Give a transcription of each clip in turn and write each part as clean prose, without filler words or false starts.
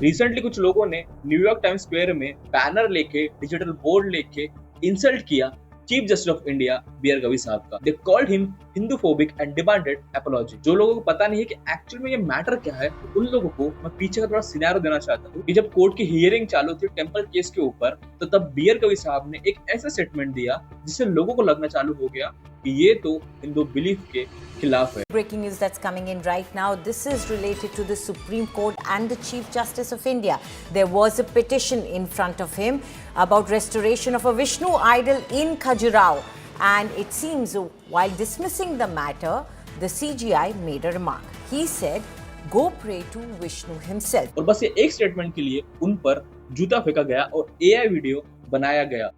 Recently कुछ लोगों ने न्यूयॉर्क टाइम्स स्क्वायर में बैनर लेके, डिजिटल बोर्ड लेके इंसल्ट किया chief justice of India B R Gavai साहब का। They called him Hinduphobic and demanded apology. जो लोगों को पता नहीं है कि एक्चुअल में ये मैटर क्या है, तो उन लोगों को मैं पीछे का थोड़ा सिनेरियो देना चाहता हूँ कि जब कोर्ट की हियरिंग चालू थी टेम्पल केस के ऊपर, तो तब बी आर गवई साहब ने एक ऐसा स्टेटमेंट दिया जिससे लोगों को लगना चालू हो गया कि ये तो हिंदू बिलीफ के खिलाफ है। Breaking news that's coming in right now. This is related to the Supreme Court and the Chief Justice of India. There was a petition in front of him about restoration of a Vishnu idol in Khajuraho. And it seems while dismissing the matter, the CGI made a remark. He said, go pray to Vishnu himself. और बस ये एक statement के लिए उन पर जूता फेंका गया और एआई वीडियो बनाया गया।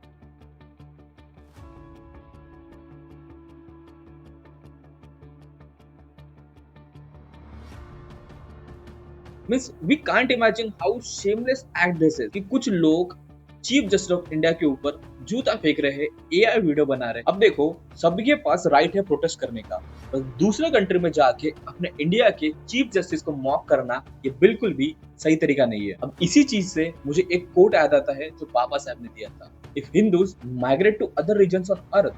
Means we can't imagine how shameless act this is कि कुछ लोग चीफ जस्टिस ऑफ इंडिया के ऊपर जूता फेंक रहे हैं, एआई वीडियो बना रहे हैं। अब देखो, सबके पास राइट है प्रोटेस्ट करने का, पर दूसरे कंट्री में जाके अपने इंडिया के चीफ जस्टिस को मॉक करना ये बिल्कुल भी सही तरीका नहीं है। अब इसी चीज से मुझे एक कोट याद आता है जो बाबा साहब ने दिया था, if Hindus migrate to other regions on earth,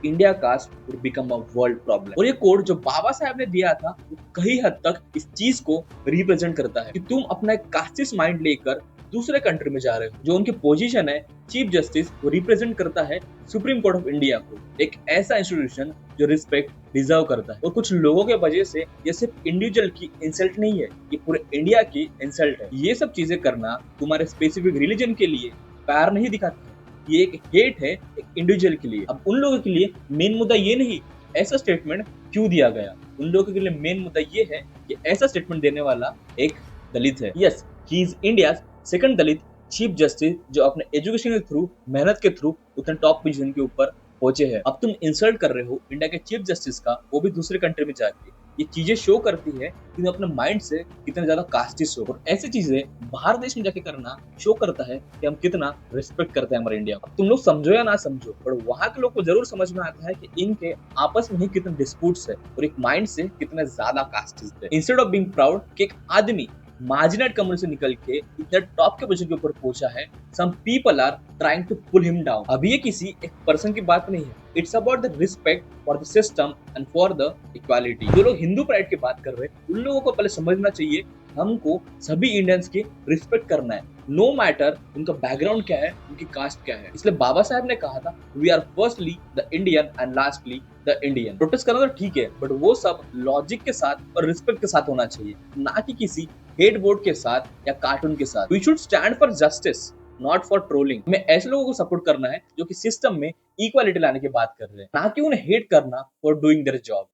India caste would become a world problem. और ये कोड जो बाबा साहब ने दिया था वो कई हद तक इस चीज को रिप्रेजेंट करता है कि तुम अपना एक कास्टिस्ट माइंड लेकर दूसरे कंट्री में जा रहे हो। जो उनकी पोजीशन है चीफ जस्टिस, वो रिप्रेजेंट करता है सुप्रीम कोर्ट ऑफ इंडिया को, एक ऐसा इंस्टीट्यूशन जो रिस्पेक्ट डिजर्व करता है। और कुछ लोगों के वजह से ये सिर्फ इंडिविजुअल की इंसल्ट नहीं है, ये पूरे इंडिया की इंसल्ट है। ये सब चीजें करना तुम्हारे स्पेसिफिक रिलीजन के लिए प्यार नहीं दिखाता, ये एक हेट है एक इंडिविजुअल के लिए। अब उन लोगों के लिए मेन मुद्दा ये नहीं ऐसा स्टेटमेंट क्यों दिया गया, उन लोगों के लिए मेन मुद्दा ये है कि ऐसा स्टेटमेंट देने वाला एक दलित है। Yes, he is India second Dalit chief justice जो अपने एजुकेशन के थ्रू, मेहनत के थ्रू उतने टॉप पोजीशन के ऊपर पहुंचे हैं। अब तुम इंसल्ट कर रहे हो इंडिया के चीफ जस्टिस का, वो भी दूसरे कंट्री में जाके। ये चीजें शो करती है कि तुम अपने माइंड से कितने ज्यादा कास्टिस्ट हो, और ऐसी चीजें बाहर देश में जाके करना शो करता है कि हम कितना रिस्पेक्ट करते हैं हमारे इंडिया को। तुम लोग समझो या ना समझो, पर वहां के लोग को जरूर समझ में आता है कि इनके आपस में ही कितने डिस्प्यूट्स है और एक माइंड से कितने ज्यादा कास्टिस्ट है। इंस्टेड ऑफ बीइंग प्राउड कि एक आदमी मार्जिनेट कम्युनिटी से निकल के इतने टॉप के पोजीशन के ऊपर पहुंचा है, some people are trying to pull him down. अब ये किसी एक पर्सन की बात नहीं है, it's about the respect for the system and for the equality. जो लोग हिंदू प्राइड की बात कर रहे हैं, उन लोगों को पहले समझना चाहिए हमको सभी इंडियंस की रिस्पेक्ट करना है, नो मैटर उनका बैकग्राउंड क्या है, उनकी कास्ट क्या है। इसलिए बाबा साहब ने कहा था we are firstly the Indian and lastly the Indian. Protest करना तो ठीक है, बट वो सब लॉजिक के साथ और रिस्पेक्ट के साथ होना चाहिए, ना कि किसी हेट बोर्ड के साथ या कार्टून के साथ। We should stand for justice, not for trolling. हमें ऐसे लोगों को सपोर्ट करना है जो कि सिस्टम में इक्वालिटी लाने की बात कर रहे हैं, ना कि उन्हें हेट करना फॉर डूइंग देयर जॉब।